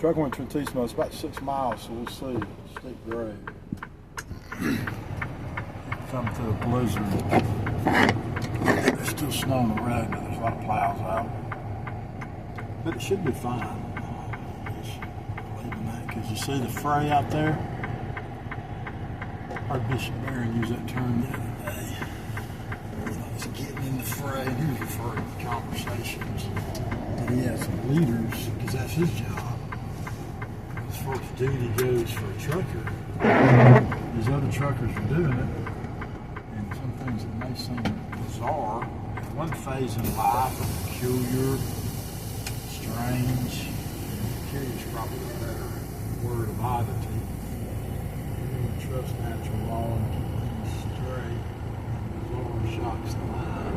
Truck went to Tissimo. It's about 6 miles, so we'll see. Steep grade. Coming through a blizzard. There's still snow on the road, but there's a lot of plows out. But it should be fine. Because you see the fray out there? Our Bishop Barron used that term the other day. He's getting in the fray, and he was referring to conversations. But he has some leaders, because that's his job. As far as duty goes for a trucker, these other truckers are doing it. And some things that may seem bizarre, one phase in life are peculiar, strange. Curious probably a better word of oddity. Trust natural law and keep things straight. Bizarre shocks the mind.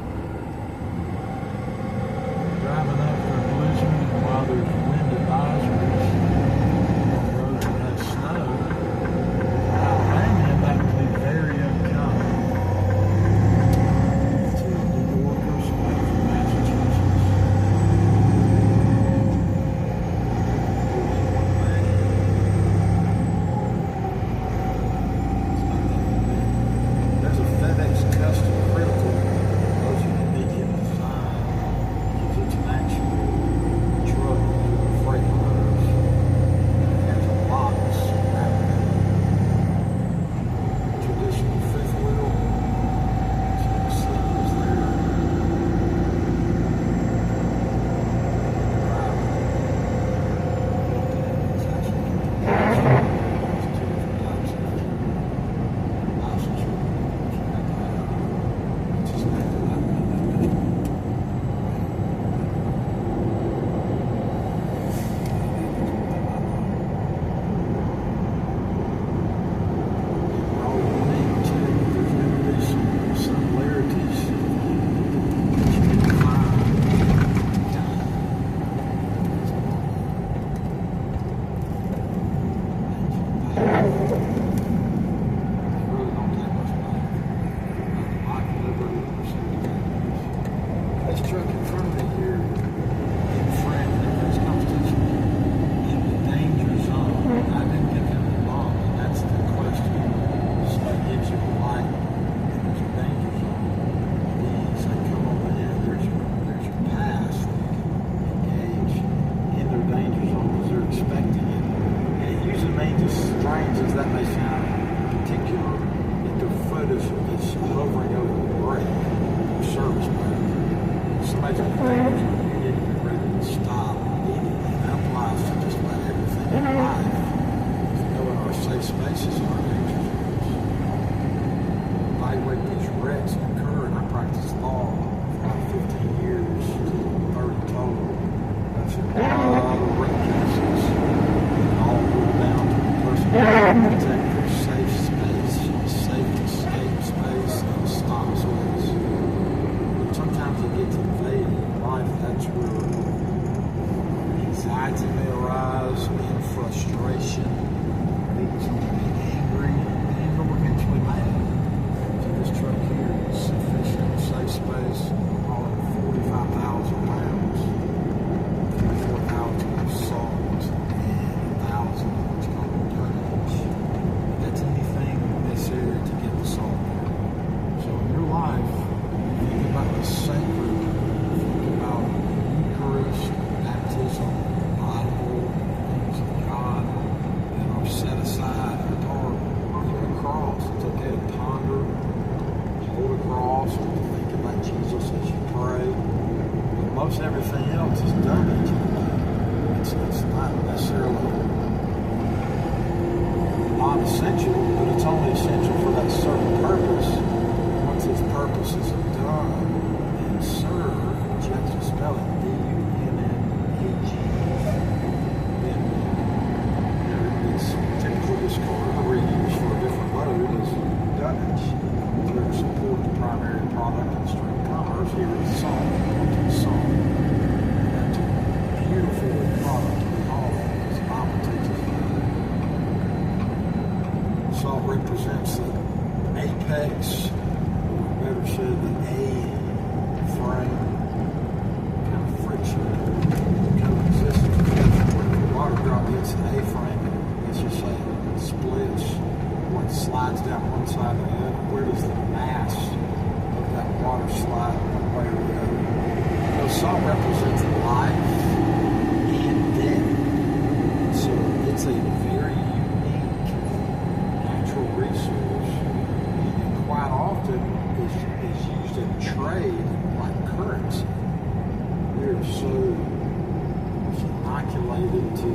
Driving after a blizzard and while there's wind advisories on roads that have snow, Alabama, that would be very uncommon. To New Yorkers from Massachusetts. Represents the apex, or better said, the represents life and death. So it's a very unique natural resource, and quite often is used in trade like currency. We are so inoculated to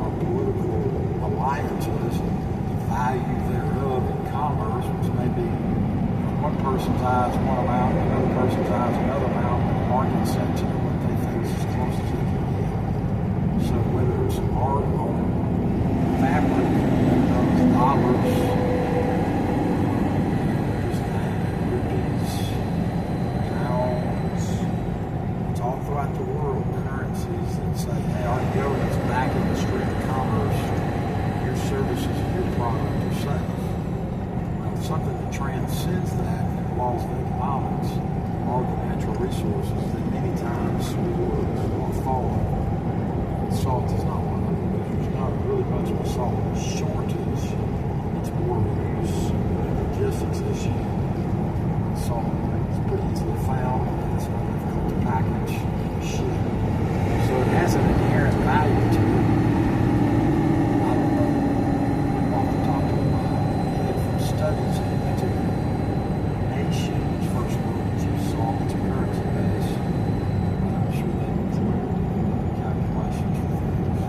our political alliances and the value thereof in commerce, which may be one person's eyes one amount, another person's eyes another amount, and the market sets it what they think is as close as they can get. So whether it's art or fabric, those dollars, rupees, pounds, it's all throughout the world, currencies that say, hey, our government's back in the stream of commerce, your services and your product are safe. Something that transcends that in the laws of economics are the natural resources that many times wars are fallen. Salt is not one of them. There's not really much of a salt shortage. It's more of a logistics issue. Salt is pretty easily found, and it's not difficult to package and ship. So it has an inherent value to it. I don't know while I'm talking about it from studies into nations, first world use salt to currency base. I'm sure they include calculations for things.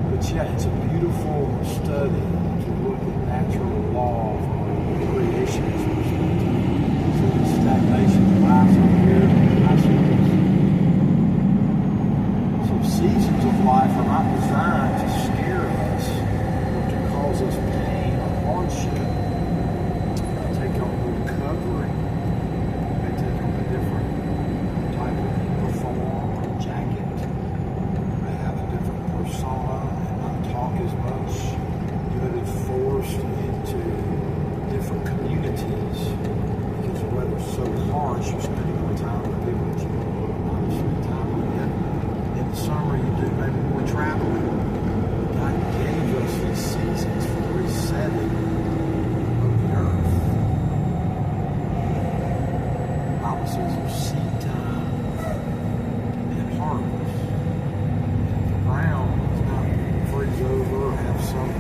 But yeah, it's a beautiful study to look at natural law from a creationist perspective. So the stagnation of life over here, ice ages. So seasons of life are not designed to scare us or to cause us pain or hardship. They take on new covering. They take on a different type of uniform or jacket. They have a different persona and not talk as much. You may be forced into different communities because the weather's so harsh. You're spending more time with people that you want to spend time with. In the summer, you do maybe more traveling. God gave us these seasons for resetting of the earth. The Bible says there's seed time and harvest. And if the ground does not freeze over or have some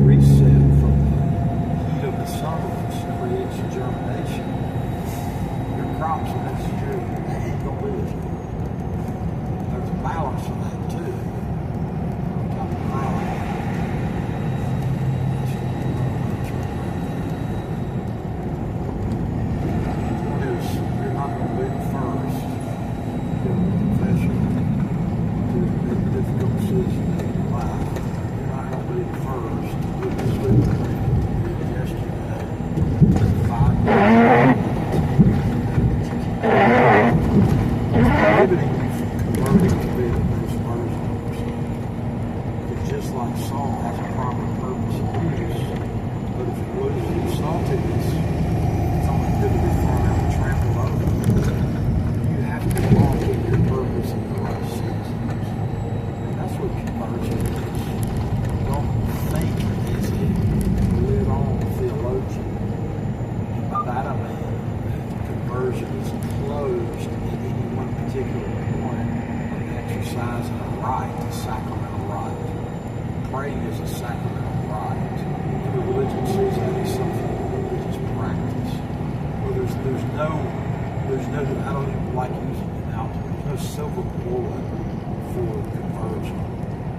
reset from the heat of the summer, which creates germination, your crops the next year, they ain't going to be as good. There's a balance to that too. One is, you're not going to be the first to confession to make difficult decisions in your life. You're not going to be the first to put the sleep cream you did yesterday. 5 minutes. Prohibiting you from converting to be the best version of yourself. Because just like salt has a proper purpose and use, but if it loses its saltiness, it's only good to be thrown out and trampled over. You have to walk in your purpose in the right seasons. And that's what conversion is. Don't think as a live-on theologian. And by that I mean that conversion is closed at any one particular point of exercising a right, a sacramental right. Praying is a sacramental right. Every religion sees that as something of a religious practice. Well, there's no, I don't even like using the analogy, there's no silver bullet for conversion.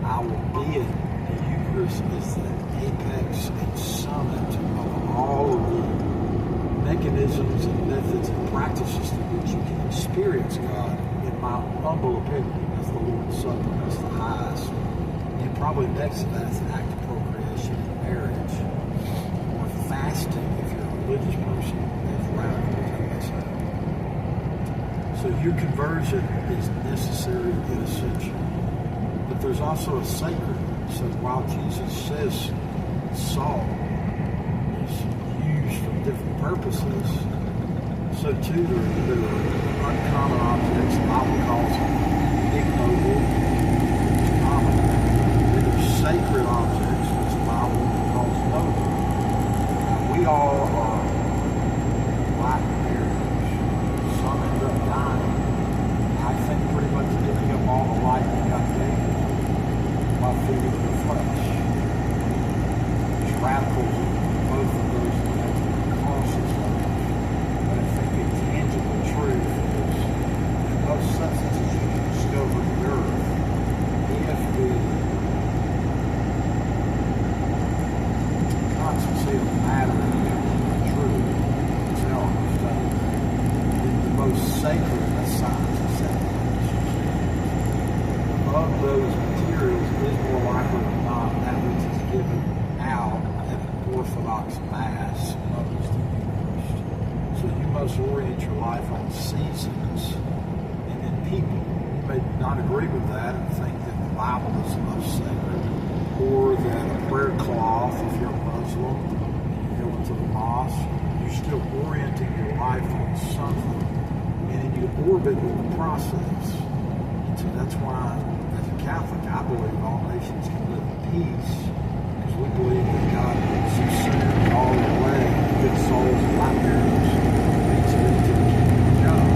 I will be it. The Eucharist is the apex and summit of all of the mechanisms and methods and practices through which you can experience God. In my humble opinion, that's the Lord's Supper, that's the highest. And probably next to that is the act of procreation and marriage. Or fasting, if you're a religious person, as radical as I say. So your conversion is necessary and essential. But there's also a sacred. So while Jesus says salt is used for different purposes, so too there are uncommon objects. The Bible calls them ignoble, common. Then there's sacred objects, which the Bible calls noble. Now, we all are black bears. Some end up dying all substances you can discover on the earth, if the constancy of matter is true, itself, then the most sacred of science is of those materials is more likely than not that which is given out at an orthodox mass most of the universe. So you must orient your life on seasons and then people. You may not agree with that and think that the Bible is the most sacred, or that a prayer cloth, if you're a Muslim, and you go into the mosque, you're still orienting your life on something, and then you orbit with the process. And so that's why, as a Catholic, I believe all nations can live in peace, because we believe that God sees sinners all the way, good souls and light bearers, makes it into the kingdom of God.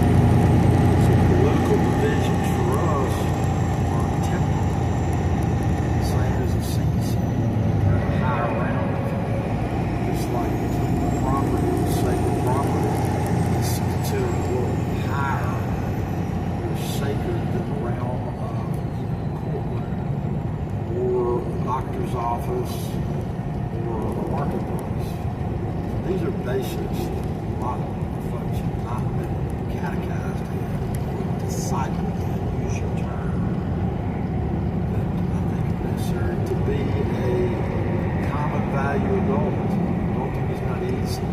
So political divisions for us are temporal, same as a season. They're at a higher realm. Just like the property, the sacred property, is considered a little higher or sacred than the realm of even a courtroom, or a doctor's office, or a marketplace. These are basics that a lot of folks have not been catechized in, or discipled in, use your term, that I think is necessary to be a common value adult. Adulting is not easy.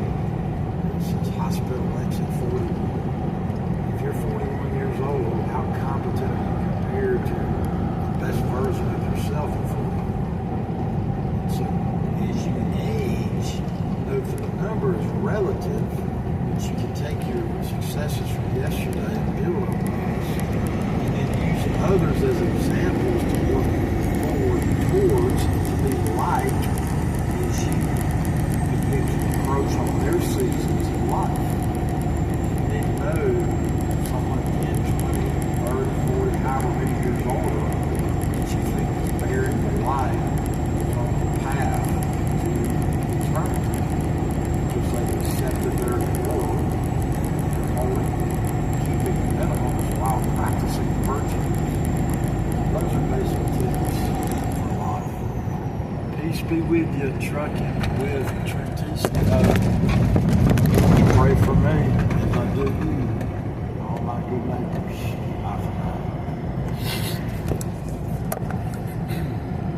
It says hospital exit 41. If you're 41 years old, how competent are you compared to the best version of yourself at 41? So as you age, note that the number is relative, but you can take your successes from yesterday and build on those, and then use others as examples to work forward towards, to be like as you begin to approach on their seasons of life. You need to know someone 10, 20, 30, 40, however many years older that you think is bearing the light on the path to eternity, because they've accepted their role and only keeping minimums while practicing virtues. Those are basic tips for life. Peace be with you, trucking with Trent Easton.